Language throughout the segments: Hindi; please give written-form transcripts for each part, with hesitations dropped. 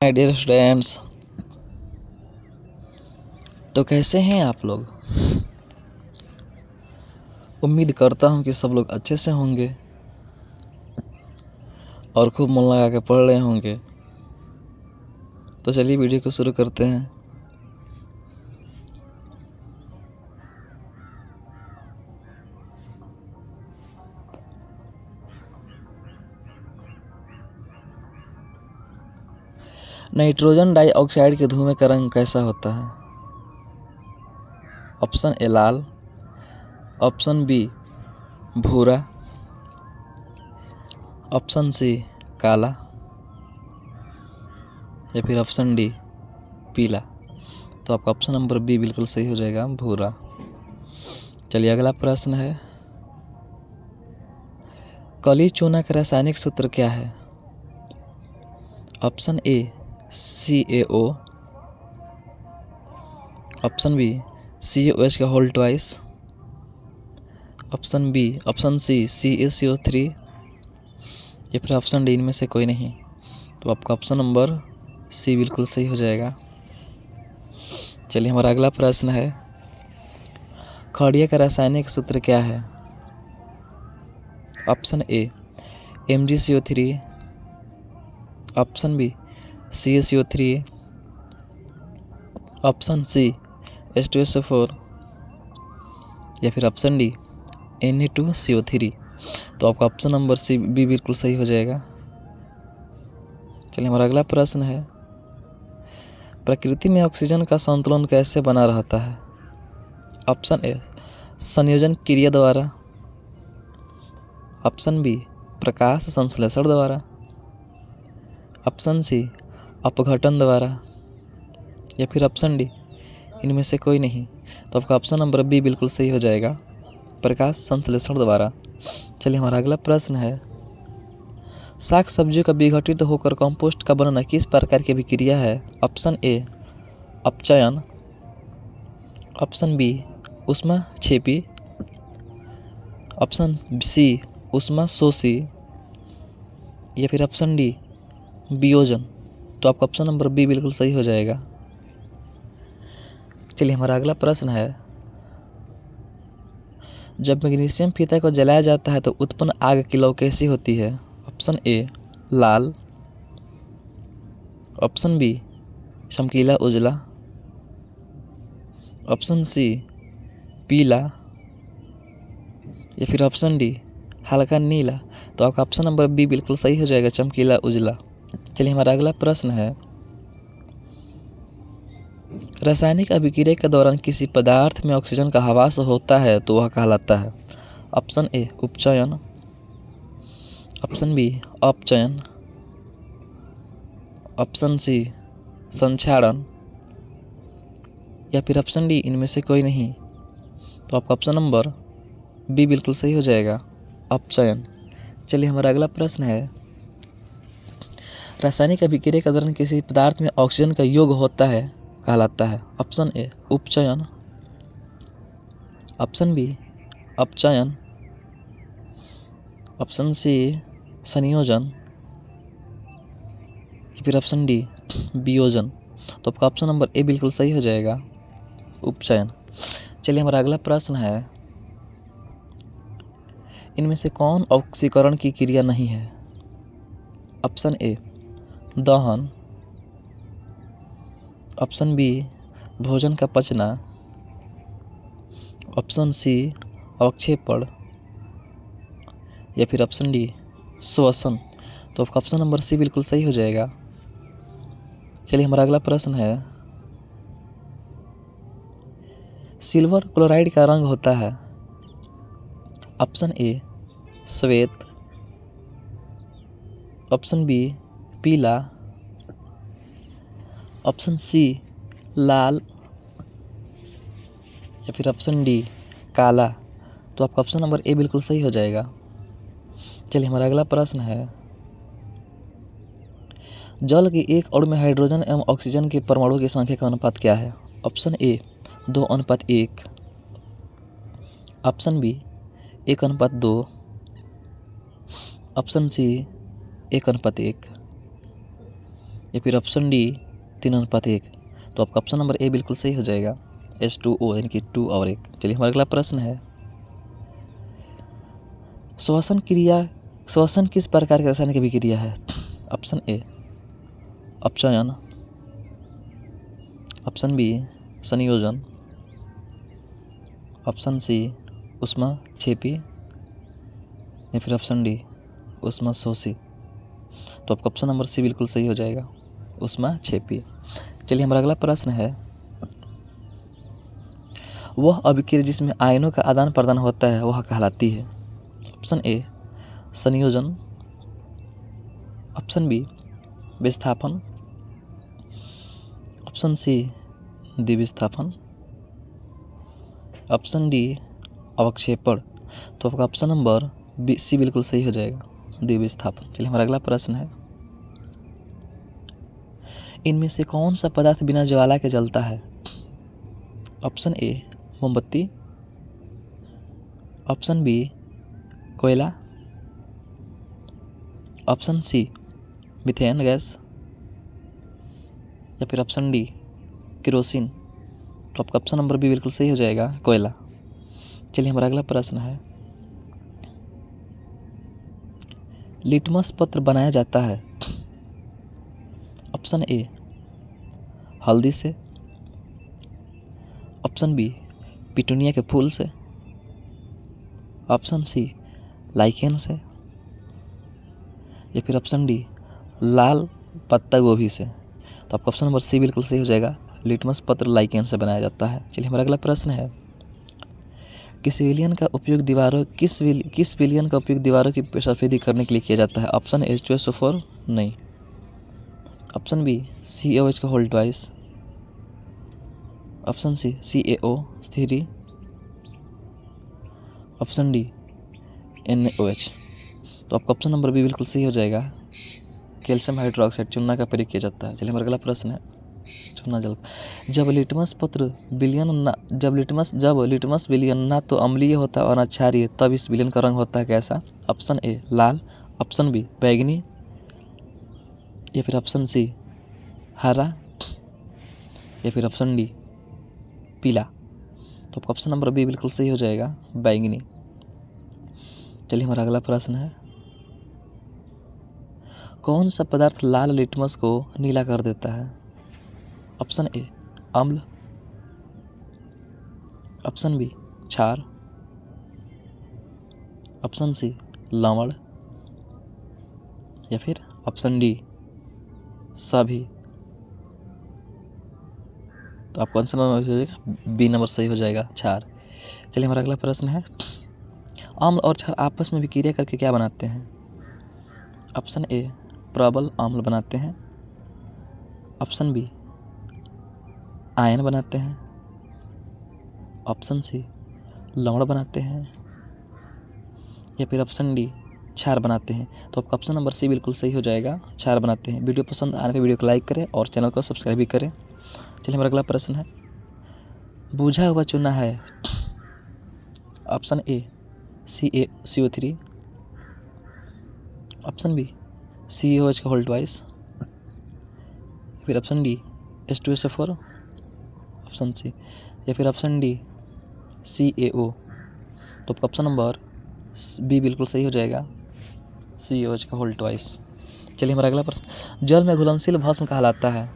माय डियर स्टूडेंट्स, तो कैसे हैं आप लोग। उम्मीद करता हूं कि सब लोग अच्छे से होंगे और खूब मन लगा के पढ़ रहे होंगे। तो चलिए वीडियो को शुरू करते हैं। नाइट्रोजन डाइऑक्साइड के धुएं का रंग कैसा होता है। ऑप्शन ए लाल, ऑप्शन बी भूरा, ऑप्शन सी काला या फिर ऑप्शन डी पीला। तो आपका ऑप्शन नंबर बी बिल्कुल सही हो जाएगा, भूरा। चलिए अगला प्रश्न है, काली चूना का रासायनिक सूत्र क्या है। Option A CaO, option B CaOH का whole twice, option C CaCO3 या फिर ऑप्शन डी इनमें से कोई नहीं। तो आपका ऑप्शन नंबर सी बिल्कुल सही हो जाएगा। चलिए हमारा अगला प्रश्न है, खड़िया का रासायनिक सूत्र क्या है। Option A MgCO3, option B CaCO3, option C H2SO4 या फिर ऑप्शन डी Na2CO3। तो आपका ऑप्शन नंबर सी बी बिल्कुल सही हो जाएगा। चलिए हमारा अगला प्रश्न है, प्रकृति में ऑक्सीजन का संतुलन कैसे बना रहता है। ऑप्शन ए संयोजन क्रिया द्वारा, ऑप्शन बी प्रकाश संश्लेषण द्वारा, ऑप्शन सी अपघटन द्वारा या फिर ऑप्शन डी इनमें से कोई नहीं। तो आपका ऑप्शन नंबर बी बिल्कुल सही हो जाएगा, प्रकाश संश्लेषण द्वारा। चलिए हमारा अगला प्रश्न है, शाक सब्जियों का विघटित होकर कंपोस्ट का बनना किस प्रकार की अभिक्रिया है। ऑप्शन ए अपचयन, ऑप्शन बी ऊष्माक्षेपी, ऑप्शन सी ऊष्माशोषी या फिर ऑप्शन डी वियोजन। तो आपका ऑप्शन नंबर बी बिल्कुल सही हो जाएगा। चलिए हमारा अगला प्रश्न है, जब मैग्नीशियम फीता को जलाया जाता है तो उत्पन्न आग की लौ कैसी होती है। ऑप्शन ए लाल, ऑप्शन बी चमकीला उजला, ऑप्शन सी पीला या फिर ऑप्शन डी हल्का नीला। तो आपका ऑप्शन नंबर बी बिल्कुल सही हो जाएगा, चमकीला उजला। चलिए हमारा अगला प्रश्न है, रासायनिक अभिक्रिया के दौरान किसी पदार्थ में ऑक्सीजन का ह्रास होता है तो वह कहलाता है। ऑप्शन ए उपचयन, ऑप्शन बी अपचयन, ऑप्शन सी संक्षारण या फिर ऑप्शन डी इनमें से कोई नहीं। तो आपका ऑप्शन नंबर बी बिल्कुल सही हो जाएगा, अपचयन। चलिए हमारा अगला प्रश्न है, रासायनिक अभिक्रिया के दौरान किसी पदार्थ में ऑक्सीजन का योग होता है कहलाता है। ऑप्शन ए उपचयन, ऑप्शन बी अपचयन, ऑप्शन सी संयोजन या फिर ऑप्शन डी वियोजन। तो आपका ऑप्शन नंबर ए बिल्कुल सही हो जाएगा, उपचयन। चलिए हमारा अगला प्रश्न है, इनमें से कौन ऑक्सीकरण की क्रिया नहीं है। ऑप्शन ए दहन, ऑप्शन बी भोजन का पचना, ऑप्शन सी अवक्षेपण या फिर ऑप्शन डी श्वसन। तो आपका ऑप्शन नंबर सी बिल्कुल सही हो जाएगा। चलिए हमारा अगला प्रश्न है, सिल्वर क्लोराइड का रंग होता है। ऑप्शन ए श्वेत, ऑप्शन बी पीला, ऑप्शन सी लाल या फिर ऑप्शन डी काला। तो आपका ऑप्शन नंबर ए बिल्कुल सही हो जाएगा। चलिए हमारा अगला प्रश्न है, जल के एक अणु में हाइड्रोजन एवं ऑक्सीजन के परमाणु की संख्या का अनुपात क्या है। Option A 2:1, option B 1:2, option C 1:1 या फिर ऑप्शन डी 3:1। तो आपका ऑप्शन नंबर ए बिल्कुल सही हो जाएगा, H2O यानी कि 2 और 1। चलिए हमारा अगला प्रश्न है, श्वसन किस प्रकार की रासायनिक अभिक्रिया है? ऑप्शन ए अपचयन, ऑप्शन बी संयोजन, ऑप्शन सी ऊष्माक्षेपी या फिर ऑप्शन डी ऊष्माशोषी। तो आपका ऑप्शन नंबर सी बिल्कुल सही हो जाएगा, ऊष्माक्षेपी। चलिए हमारा अगला प्रश्न है, वह अभिक्रिया जिसमें आयनों का आदान प्रदान होता है वह कहलाती है? ऑप्शन ए संयोजन, ऑप्शन बी विस्थापन, ऑप्शन सी द्विविस्थापन, ऑप्शन डी अवक्षेपण। तो आपका ऑप्शन नंबर बी सी बिल्कुल सही हो जाएगा, द्विविस्थापन। चलिए हमारा अगला प्रश्न है, इनमें से कौन सा पदार्थ बिना ज्वाला के जलता है? ऑप्शन ए मोमबत्ती, ऑप्शन बी कोयला, ऑप्शन सी मीथेन गैस या फिर ऑप्शन डी केरोसिन। तो आपका ऑप्शन नंबर बी बिल्कुल सही हो जाएगा, कोयला। चलिए हमारा अगला प्रश्न है, लिटमस पत्र बनाया जाता है? ऑप्शन ए हल्दी से, ऑप्शन बी पिटूनिया के फूल से, ऑप्शन सी लाइकेन से या फिर ऑप्शन डी लाल पत्ता गोभी से। तो आपका ऑप्शन नंबर सी बिल्कुल सही हो जाएगा, लिटमस पत्र लाइकेन से बनाया जाता है। चलिए हमारा अगला प्रश्न है, किस विलयन का उपयोग दीवारों की सफेदी करने के लिए किया जाता है? ऑप्शन ए H2SO4 नहीं, ऑप्शन बी COH का whole twice, option C CaO3, option D NaOH। तो आपका ऑप्शन नंबर बी बिल्कुल सही हो जाएगा, कैल्शियम हाइड्रोक्साइड चूना का प्रयोग किया जाता है। चलिए हमारा अगला प्रश्न है, चूना जल। जब लिटमस विलयन ना तो अम्लीय होता और ना क्षारीय, तब इस विलयन का रंग होता है कैसा? ऑप्शन ए लाल, ऑप्शन बी बैंगनी या फिर ऑप्शन सी हरा या फिर ऑप्शन डी पीला। तो आपका ऑप्शन नंबर बी बिल्कुल सही हो जाएगा, बैंगनी। चलिए हमारा अगला प्रश्न है, कौन सा पदार्थ लाल लिटमस को नीला कर देता है? ऑप्शन ए अम्ल, ऑप्शन बी क्षार, ऑप्शन सी लवण या फिर ऑप्शन डी सभी। तो आपका आंसर नंबर हो जाएगा बी नंबर सही हो जाएगा, क्षार। चलिए हमारा अगला प्रश्न है, अम्ल और क्षार आपस में विक्रिया करके क्या बनाते हैं? ऑप्शन ए प्रबल अम्ल बनाते हैं, ऑप्शन बी आयन बनाते हैं, ऑप्शन सी लवण बनाते हैं या फिर ऑप्शन डी क्षार बनाते हैं। तो आपका ऑप्शन नंबर सी बिल्कुल सही हो जाएगा, क्षार बनाते हैं। वीडियो पसंद आने पर वीडियो को लाइक करें और चैनल को सब्सक्राइब भी करें। चलिए हमारा अगला प्रश्न है, बुझा हुआ चूना है? Option A CO3, option B COH का होल ट्वाइस, फिर option D H2SO4, option C या फिर ऑप्शन डी CaO। तो आपका ऑप्शन नंबर बी बिल्कुल सही हो जाएगा, COH का होल ट्वाइस। चलिए हमारा अगला प्रश्न, जल में घुलनशील भस्म कहलाता है?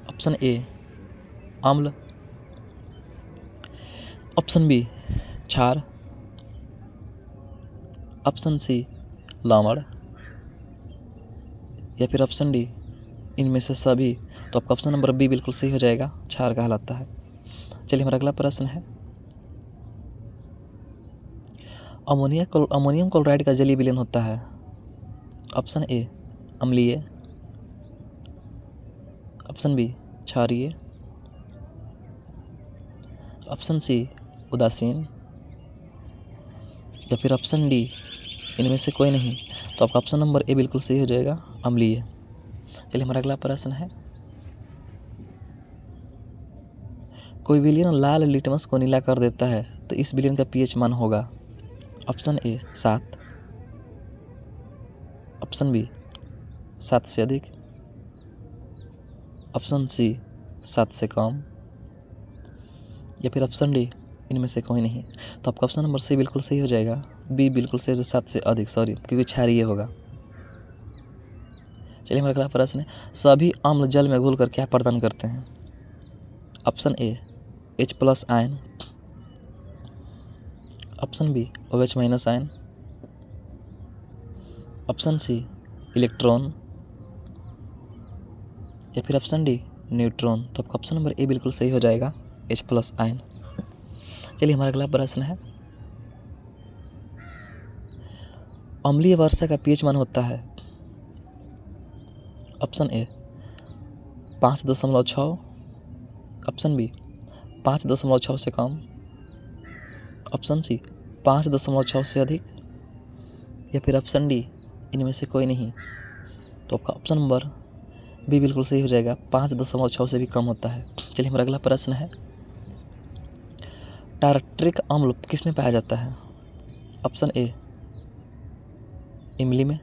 ऑप्शन ए अम्ल, ऑप्शन बी क्षार, ऑप्शन सी लवण या फिर ऑप्शन डी इनमें से सभी। तो आपका ऑप्शन नंबर बी बिल्कुल सही हो जाएगा, क्षार कहलाता है। चलिए हमारा अगला प्रश्न है, अमोनियम क्लोराइड का जलीय विलयन होता है? ऑप्शन ए अम्लीय, ऑप्शन बी क्षारीय, ऑप्शन सी उदासीन या फिर ऑप्शन डी इनमें से कोई नहीं। तो आपका ऑप्शन नंबर ए बिल्कुल सही हो जाएगा, अम्लीय। चलिए हमारा अगला प्रश्न है, कोई विलयन लाल लिटमस को नीला कर देता है तो इस विलयन का pH मान होगा? ऑप्शन ए 7, ऑप्शन बी 7 से अधिक, ऑप्शन सी 7 से कम, या फिर ऑप्शन डी इनमें से कोई नहीं। तो आपका ऑप्शन नंबर सी बिल्कुल सही हो जाएगा, बी बिल्कुल सही, 7 से अधिक, सॉरी क्योंकि क्षारीय होगा। चलिए हमारा अगला प्रश्न है, सभी अम्ल जल में घुलकर क्या प्रदान करते हैं? Option A H+ ion, option B OH- ion, option C electron, या फिर ऑप्शन डी न्यूट्रॉन। तो आपका ऑप्शन नंबर ए बिल्कुल सही हो जाएगा, H+ आयन। चलिए हमारा अगला प्रश्न है, अम्लीय वर्षा का pH मान होता है? ऑप्शन ए 5.6, ऑप्शन बी 5.6 से कम, ऑप्शन सी 5.6 से अधिक, या फिर ऑप्शन डी इनमें से कोई नहीं। तो आपका ऑप्शन नंबर बी बिल्कुल सही हो जाएगा, 5.6 से भी कम होता है। चलिए हमारा अगला प्रश्न है, टार्ट्रिक अम्ल किस में पाया जाता है? ऑप्शन ए इमली में,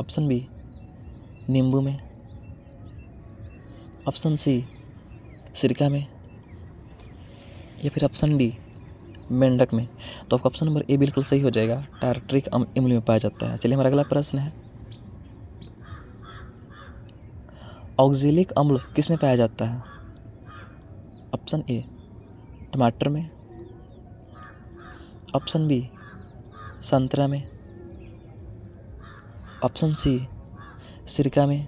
ऑप्शन बी नींबू में, ऑप्शन सी सिरका में, या फिर ऑप्शन डी मेंढक में। तो आपका ऑप्शन नंबर ए बिल्कुल सही हो जाएगा, टार्ट्रिक अम्ल इमली में पाया जाता है। चलिए हमारा अगला प्रश्न है, ऑक्जेलिक अम्ल किस में पाया जाता है? ऑप्शन ए टमाटर में, ऑप्शन बी संतरा में, ऑप्शन सी सिरका में,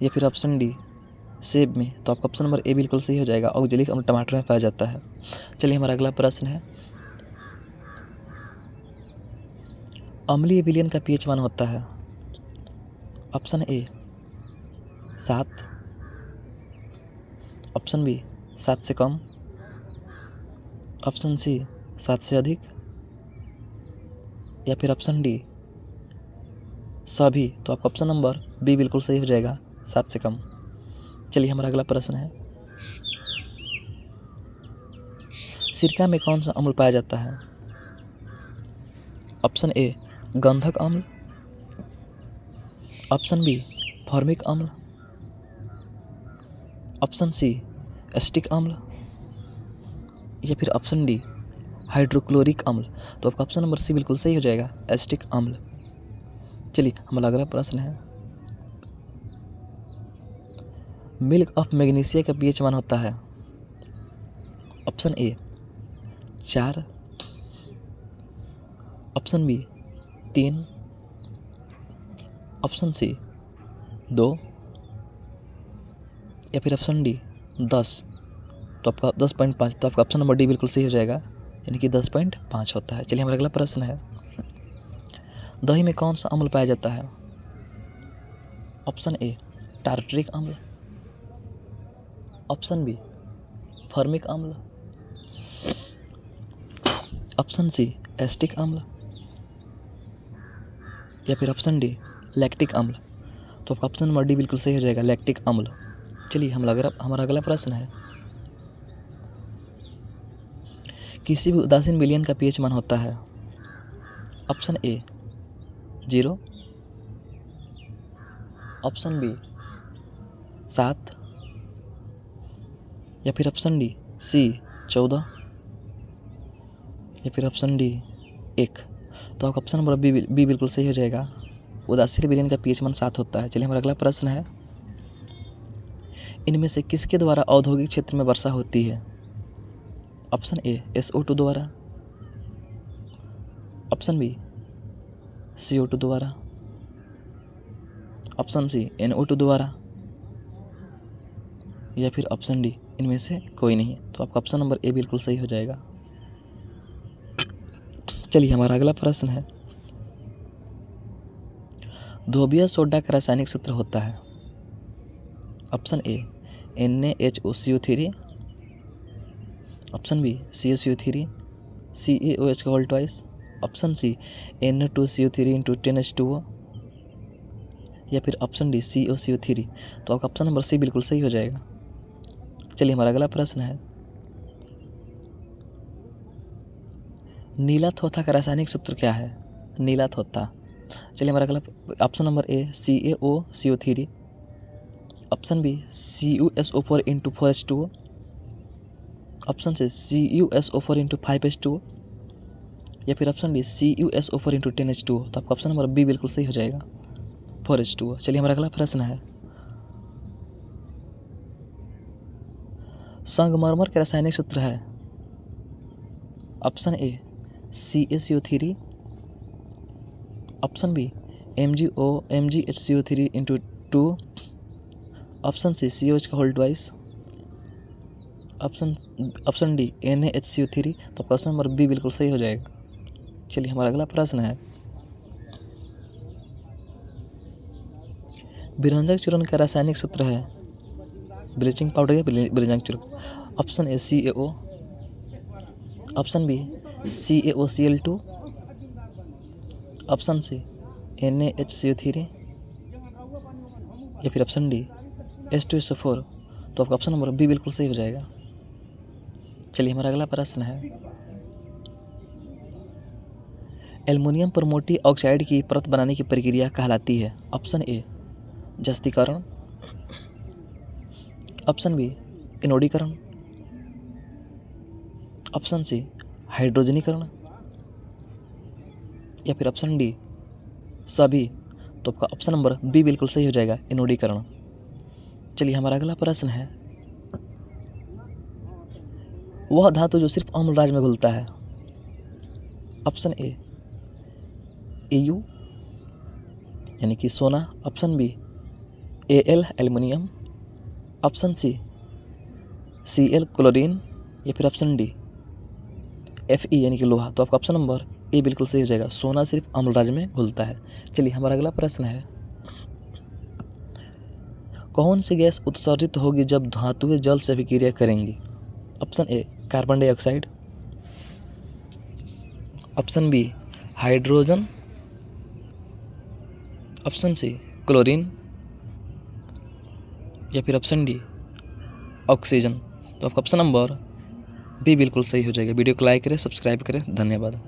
या फिर ऑप्शन डी सेब में। तो आपका ऑप्शन नंबर ए बिल्कुल सही हो जाएगा, ऑक्जेलिक अम्ल टमाटर में पाया जाता है। चलिए हमारा अगला प्रश्न है, अम्लीय विलयन का pH मान होता है? ऑप्शन ए 7, ऑप्शन बी 7 से कम, ऑप्शन सी 7 से अधिक, या फिर ऑप्शन डी सभी। तो आपका ऑप्शन नंबर बी बिल्कुल सही हो जाएगा, 7 से कम। चलिए हमारा अगला प्रश्न है, सिरका में कौन सा अम्ल पाया जाता है? ऑप्शन ए गंधक अम्ल, ऑप्शन बी फॉर्मिक अम्ल, ऑप्शन सी एसिटिक अम्ल, या फिर ऑप्शन डी हाइड्रोक्लोरिक अम्ल। तो आपका ऑप्शन नंबर सी बिल्कुल सही हो जाएगा, एसिटिक अम्ल। चलिए हमारा अगला प्रश्न है, मिल्क ऑफ मैग्नीशिया का pH मान होता है? Option A 4, option B 3, option C 2, या फिर ऑप्शन डी 10। तो आपका 10.5। तो आपका ऑप्शन नंबर डी बिल्कुल सही हो जाएगा, यानी कि 10.5 होता है। चलिए हमारा अगला प्रश्न है, दही में कौन सा अम्ल पाया जाता है? ऑप्शन ए टार्ट्रिक अम्ल, ऑप्शन बी फॉर्मिक अम्ल, ऑप्शन सी एसिटिक अम्ल, या फिर ऑप्शन डी लैक्टिक अम्ल। तो आपका ऑप्शन नंबर डी बिल्कुल सही हो जाएगा, लैक्टिक अम्ल। चलिए हमारा अगला प्रश्न है, किसी भी उदासीन विलयन का pH मान होता है? ऑप्शन ए 0, ऑप्शन बी 7, या फिर ऑप्शन डी सी 14, या फिर ऑप्शन डी 1। तो आपका ऑप्शन नंबर बी बिल्कुल सही हो जाएगा, उदासीन विलयन का pH मान 7 होता है। चलिए हमारा अगला प्रश्न है, इनमें से किसके द्वारा औद्योगिक क्षेत्र में वर्षा होती है? ऑप्शन ए SO2 द्वारा, ऑप्शन बी CO2 द्वारा, ऑप्शन सी NO2 द्वारा, या फिर ऑप्शन डी इनमें से कोई नहीं। तो आपका ऑप्शन नंबर ए बिल्कुल सही हो जाएगा। चलिए हमारा अगला प्रश्न है, धोबिया सोडा का रासायनिक सूत्र होता है? Option A NaHOCO3, option B CaCO3 CaOH का whole twice, option C Na2CO3 × 10H2O, या फिर ऑप्शन डी COCO3। तो आपका ऑप्शन नंबर सी बिल्कुल सही हो जाएगा। चलिए हमारा अगला प्रश्न है, नीला थोथा का रासायनिक सूत्र क्या है? नीला थोथा। चलिए हमारा अगला option number A CaOCO3, option B CuSO4 into 4H2O, option C CuSO4 into 5H2O, या फिर option D CuSO4 into 10H2O। तो आपका ऑप्शन नंबर बी बिल्कुल सही हो जाएगा, 4H2O। चलिए हमारा अगला प्रश्न है, संगमरमर का रासायनिक सूत्र है। Option A CaCO3, option B MgHCO3 into 2, option C COH का whole twice, option D NaHCO3। तो ऑप्शन नंबर बी बिल्कुल सही हो जाएगा। चलिए हमारा अगला प्रश्न है, विरंजक चूर्ण का रासायनिक सूत्र है। ब्लीचिंग पाउडर या विरंजक चूर्ण। Option A CaO, option B CaOCl2, option C NaHCO3, या फिर ऑप्शन डी H2SO4। तो आपका ऑप्शन नंबर बी बिल्कुल सही हो जाएगा। चलिए हमारा अगला प्रश्न है, एल्युमिनियम पर मोटी ऑक्साइड की परत बनाने की प्रक्रिया कहलाती है। ऑप्शन ए जस्तीकरण, ऑप्शन बी एनोडीकरण, ऑप्शन सी हाइड्रोजनीकरण, या फिर ऑप्शन डी सभी। तो आपका ऑप्शन नंबर बी बिल्कुल सही हो जाएगा, एनोडीकरण। चलिए हमारा अगला प्रश्न है, वह धातु जो सिर्फ अम्लराज में घुलता है। ऑप्शन ए Au यानी कि सोना, option B Al aluminium, option C Cl chlorine, या फिर ऑप्शन डी Fe यानी कि लोहा। तो आपका ऑप्शन नंबर ए बिल्कुल सही हो जाएगा, सोना सिर्फ अम्लराज में घुलता है। चलिए हमारा अगला प्रश्न है, कौन सी गैस उत्सर्जित होगी जब धातुएं जल से अभिक्रिया करेंगी। Option A carbon dioxide, option B hydrogen, option C chlorine, या फिर ऑप्शन डी ऑक्सीजन। तो आपका ऑप्शन नंबर बी बिल्कुल सही हो जाएगा। वीडियो को लाइक करें, सब्सक्राइब करें। धन्यवाद।